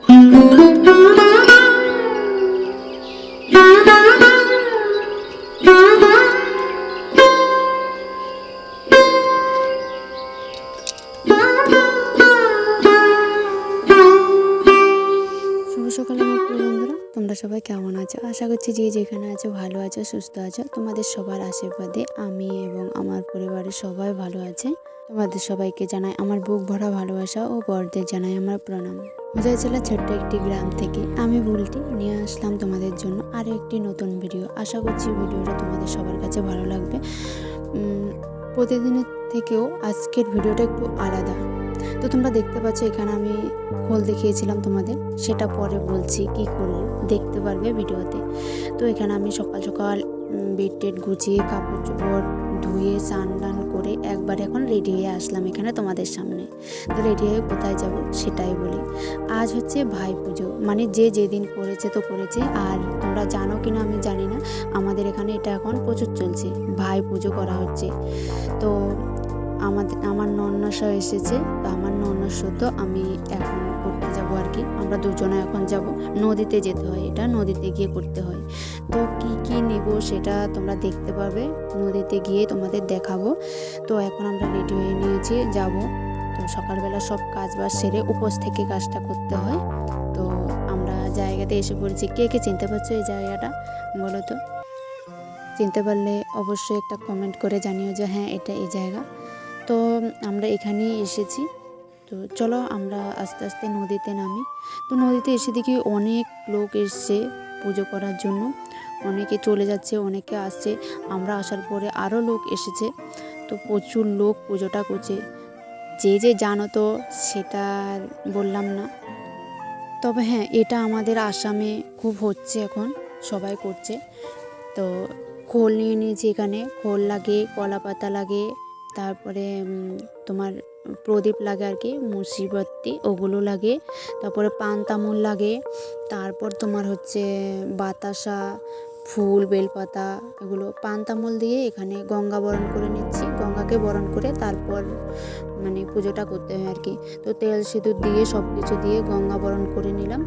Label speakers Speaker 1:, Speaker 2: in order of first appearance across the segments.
Speaker 1: সকালে আমার প্রিয় বন্ধুরা, তোমরা সবাই কেমন আছো? আশা করছি যে যেখানে আছো ভালো আছো, সুস্থ আছো। তোমাদের সবার আশীর্বাদে আমি এবং আমার পরিবারের সবাই ভালো আছে। তোমাদের সবাইকে জানাই আমার বুক ভরা ভালোবাসা ও বড়দের জানাই আমার প্রণাম। উদয় জেলা ছোট্ট একটি গ্রাম থেকে আমি বুলটি নিয়ে আসলাম তোমাদের জন্য আরও একটি নতুন ভিডিও। আশা করছি ভিডিওটা তোমাদের সবার কাছে ভালো লাগবে। প্রতিদিনের থেকেও আজকের ভিডিওটা একটু আলাদা। তো তোমরা দেখতে পাচ্ছ এখানে আমি খোল দেখিয়েছিলাম তোমাদের, সেটা পরে বলছি কি করব, দেখতে পারবে ভিডিওতে। তো এখানে আমি সকাল সকাল বেড টেড গুছিয়ে কাপড় চোপড় ধুয়ে স্নান টান করে একবার এখন রেডি হয়ে আসলাম এখানে তোমাদের সামনে। তো রেডি হয়ে কোথায় যাব সেটাই বলি। আজ হচ্ছে ভাই পুজো, মানে যে যেদিন করেছে তো করেছে। আর তোমরা জানো কিনা আমি জানি না, আমাদের এখানে এটা এখন প্রচুর চলছে, ভাই পুজো করা হচ্ছে। তো আমার নন্নাসা এসেছে, তো আমার নন্নাস তো আমি এখন করতে যাব আর কি। আমরা দুজনে এখন যাব, নদীতে যেতে হয়, এটা নদীতে গিয়ে করতে হয়। তো কি কি নেব সেটা তোমরা দেখতে পাবে, নদীতে গিয়ে তোমাদের দেখাবো। তো এখন আমরা রেডি হয়ে নিয়েছি, যাব। তো সকালবেলা সব কাজ বাজ সেরে উপোস থেকে কাজটা করতে হয়। তো আমরা জায়গাতে এসে পড়েছি। কে কে চিনতে পারছো এই জায়গাটা বলো তো? চিনতে পারলে অবশ্যই একটা কমেন্ট করে জানিও যে হ্যাঁ এটা এই জায়গা। তো আমরা এখানেই এসেছি। তো চলো আমরা আস্তে আস্তে নদীতে নামি। তো নদীতে এসে দেখি অনেক লোক এসছে পুজো করার জন্য, অনেকে চলে যাচ্ছে, অনেকে আসছে। আমরা আসার পরে আরও লোক এসেছে, তো প্রচুর লোক পুজোটা করছে। যে যে জানো তো সেটা বললাম না, তবে হ্যাঁ এটা আমাদের আসামে খুব হচ্ছে, এখন সবাই করছে। তো খোল নিয়ে নিয়েছি, এখানে খোল লাগে, কলা পাতা লাগে, তারপরে তোমার প্রদীপ লাগে আর কি, মুসিবত্তি ওগুলো লাগে, তারপরে পান তামুল লাগে, তারপর তোমার হচ্ছে বাতাসা, ফুল, বেলপাতা, এগুলো পান তামুল দিয়ে এখানে গঙ্গা বরণ করে নিচ্ছি। গঙ্গাকে বরণ করে তারপর মানে পুজোটা করতে হয় আর কি। তো তেল সিঁদুর দিয়ে সব কিছু দিয়ে গঙ্গা বরণ করে নিলাম।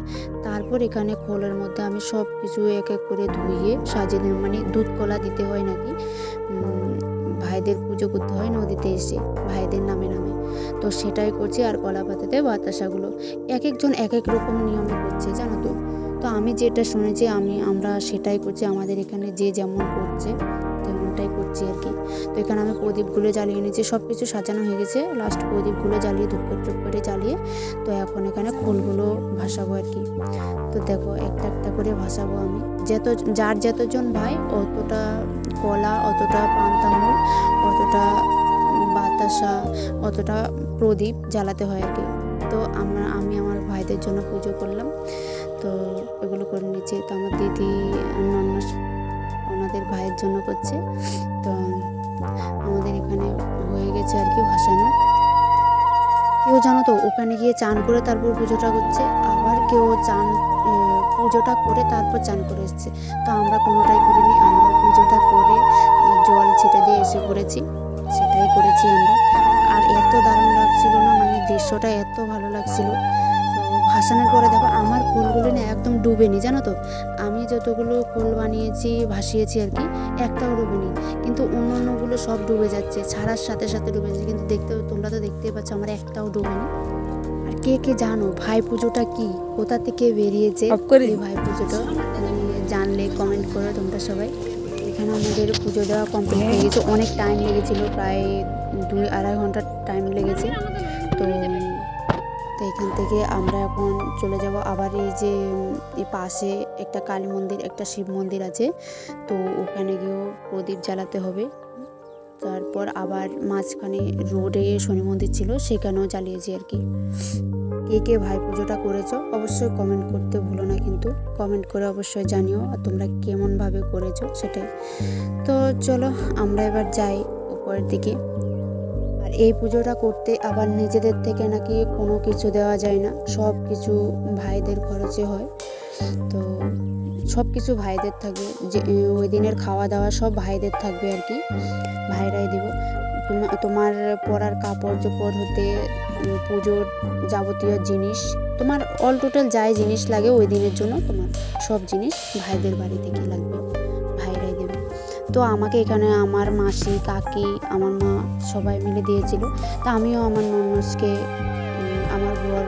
Speaker 1: তারপর এখানে খোলের মধ্যে আমি সব কিছু এক এক করে ধুইয়ে সাজিয়ে নিলাম। মানে দুধ কলা দিতে হয় নাকি, ভাইদের পুজো করতে হয় নদীতে এসে, ভাইদের নামে নামে। তো সেটাই করছি। আর কলা পাতাতে বাতাসাগুলো এক একজন এক এক রকম নিয়মে করছে, জানো তো। তো আমি যেটা শুনেছি আমরা সেটাই করছি, আমাদের এখানে যে যেমন করছে তেমনটাই করছি আর কি। তো এখানে আমি প্রদীপগুলো জ্বালিয়ে নিয়েছি, সব কিছু সাজানো হয়ে গেছে, লাস্ট প্রদীপগুলো জ্বালিয়ে ধূপ করে জ্বালিয়ে তো এখন এখানে খোলগুলো ভাসাবো আর কি। তো দেখো একটা একটা করে ভাসাবো আমি, যার যতজন ভাই অতটা কলা, অতটা পান তামুল, অতটা বাতাসা, অতটা প্রদীপ জ্বালাতে হয় আর কি। তো আমি আমার ভাইদের জন্য পুজো করলাম, তো এগুলো করে নিচ্ছি। তো আমার দিদি নন্নাস ওনাদের ভাইয়ের জন্য করছে। তো আমাদের এখানে হয়ে গেছে আর কি ভাসানো। কেউ জানো তো ওখানে গিয়ে চান করে তারপর পুজোটা করছে, আবার কেউ পুজোটা করে তারপর চান করে এসছে। তো আমরা কোনোটাই করিনি, আমরা পুজোটা করে জল ছিটা দিয়ে এসে পড়েছি, সেটাই করেছি আমরা। আর এত দারুণ লাগছিল না, মানে দৃশ্যটা এত ভালো লাগছিল। তো ভাসানোর পরে দেখো আমার খোলগুলো না একদম ডুবেনি, জানো তো। আমি যতগুলো খোল বানিয়েছি ভাসিয়েছি আর কি, একটাও ডুবেনি, কিন্তু অন্যান্যগুলো সব ডুবে যাচ্ছে, ছাড়ার সাথে সাথে ডুবে যাচ্ছে। কিন্তু তোমরা তো দেখতেই পাচ্ছ আমার একটাও ডুবেনি। আর কে কে জানো ভাই পুজোটা কি, কোথা থেকে বেরিয়েছে এই ভাই পুজোটা, জানলে কমেন্ট করো তোমরা সবাই। এখানে আমাদের পুজো দেওয়া কমপ্লিট হয়ে গেছে, অনেক টাইম লেগেছিল, প্রায় 2-2.5 ঘন্টা টাইম লেগেছে। তো এখান থেকে আমরা এখন চলে যাব আবার এই যে এই পাশে একটা কালী মন্দির, একটা শিব মন্দির আছে, তো ওখানে গিয়েও প্রদীপ জ্বালাতে হবে। তারপর আবার মাঝখানে রোডে শনি মন্দির ছিল, সেখানেও জ্বালিয়েছি আর কি। কে কে ভাই পুজোটা করেছো অবশ্যই কমেন্ট করতে ভুলো না, কিন্তু কমেন্ট করে অবশ্যই জানিও আর তোমরা কেমনভাবে করেছো সেটাই। তো চলো আমরা এবার যাই উপরের দিকে। আর এই পুজোটা করতে আবার নিজেদের থেকে নাকি কোনো কিছু দেওয়া যায় না, সব কিছু ভাইদের খরচে হয়। তো সব কিছু ভাইদের থাকবে, যে ওই দিনের খাওয়া দাওয়া সব ভাইদের থাকবে আর কি, ভাইরাই দেব। তোমার পরার কাপড় চোপড় হতে পুজোর যাবতীয় জিনিস তোমার অল টোটাল যাই জিনিস লাগে ওই দিনের জন্য তোমার সব জিনিস ভাইদের বাড়ি থেকে লাগবে, ভাইরাই দেবে। তো আমাকে এখানে আমার মাসি, কাকি, আমার মা সবাই মিলে দিয়েছিল। তো আমিও আমার ননসকে আমার বর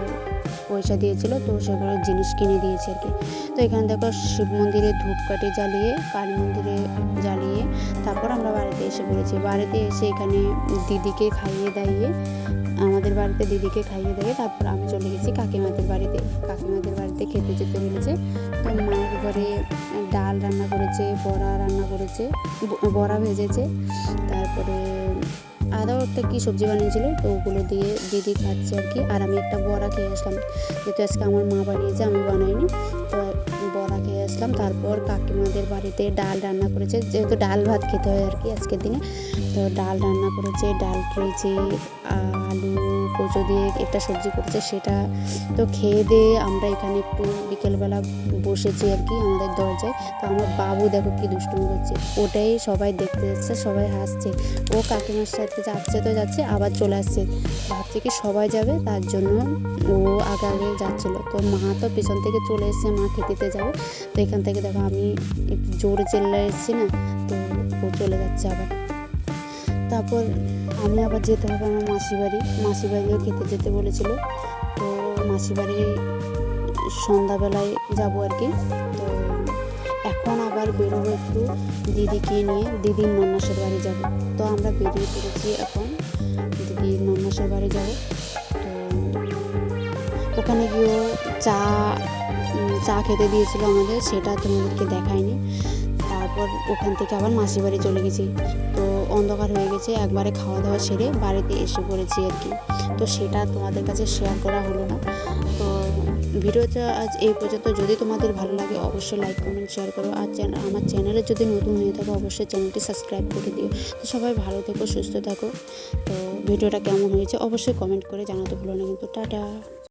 Speaker 1: পয়সা দিয়েছিল, তো সেগুলো জিনিস কিনে দিয়েছি আর কি। তো এখানে দেখো শিব মন্দিরে ধূপকাঠি জ্বালিয়ে, কালী মন্দিরে জ্বালিয়ে তারপর আমরা বাড়িতে এসে পড়েছি। বাড়িতে এসে এখানে দিদিকে খাইয়ে দাইয়ে, আমাদের বাড়িতে দিদিকে খাইয়ে দিয়ে তারপর আমি চলে গেছি কাকিমাদের বাড়িতে। কাকিমাদের বাড়িতে খেতে যেতে বলেছে। তো মায়ের ঘরে ডাল রান্না করেছে, বড়া রান্না করেছে, বড়া ভেজেছে, তারপরে আদাও একটা কী সবজি বানিয়েছিল, তো ওগুলো দিয়ে দিদি খাচ্ছে আর কি। আর আমি একটা বড়া খেয়ে আসলাম, যেহেতু আজকে আমার মা বানিয়েছে, আমি বানাইনি, তো বড়া খেয়ে আসলাম। তারপর কাকিমাদের বাড়িতে ডাল রান্না করেছে, যেহেতু ডাল ভাত খেতে হয় আর কি আজকের দিনে, তো ডাল রান্না করেছে, ডাল খেয়েছি, আলু কচু দিয়ে একটা সবজি করেছে সেটা। তো খেয়ে দিয়ে আমরা এখানে একটু বিকেলবেলা বসেছি আর কি আমাদের দরজায়। তো আমার বাবু দেখো কি দুষ্টুমি করছে, ওটাই সবাই দেখতে যাচ্ছে, সবাই হাসছে। ও কাকিমার সাথে যাচ্ছে তো যাচ্ছে, আবার চলে আসছে, ভাবছে কি সবাই যাবে তার জন্য ও আগে আগে যাচ্ছিলো। তো মা তো পিছন থেকে চলে এসছে, মা খেতে যাবে। তো এখান থেকে দেখো আমি একটু জোরে চেল্লা এসেছি না, তো ও চলে যাচ্ছে আবার। তারপর আমি আবার যেতে হবে আমার মাসি বাড়িও খেতে যেতে বলেছিল। তো মাসি বাড়ি সন্ধ্যাবেলায় যাবো আর কি। তো এখন আবার বেরোবো একটু দিদিকে নিয়ে, দিদির নন্নাসের বাড়ি যাব। তো আমরা বেরিয়ে পড়েছি এখন দিদির নন্নাসের বাড়ি যাব। তো ওখানে গিয়েও চা খেতে দিয়েছিল আমাদের, সেটা তোমাদেরকে দেখায়নি। তারপর ওখান থেকে আবার মাসির বাড়ি চলে গেছি। তো অন্ধকার হয়ে গেছে, একবারে খাওয়া দাওয়া সেরে বাড়িতে এসে পড়েছি আর কি। তো সেটা তোমাদের কাছে শেয়ার করা হলো না। তো ভিডিওটা আজ এই পর্যন্ত। যদি তোমাদের ভালো লাগে অবশ্যই লাইক কমেন্ট শেয়ার করো। আর আমার চ্যানেলে যদি নতুন হয়ে থাকো অবশ্যই চ্যানেলটি সাবস্ক্রাইব করে দিও। তো সবাই ভালো থেকো, সুস্থ থাকো। তো ভিডিওটা কেমন হয়েছে অবশ্যই কমেন্ট করে জানাতে ভুলো না কিন্তু। টাটা।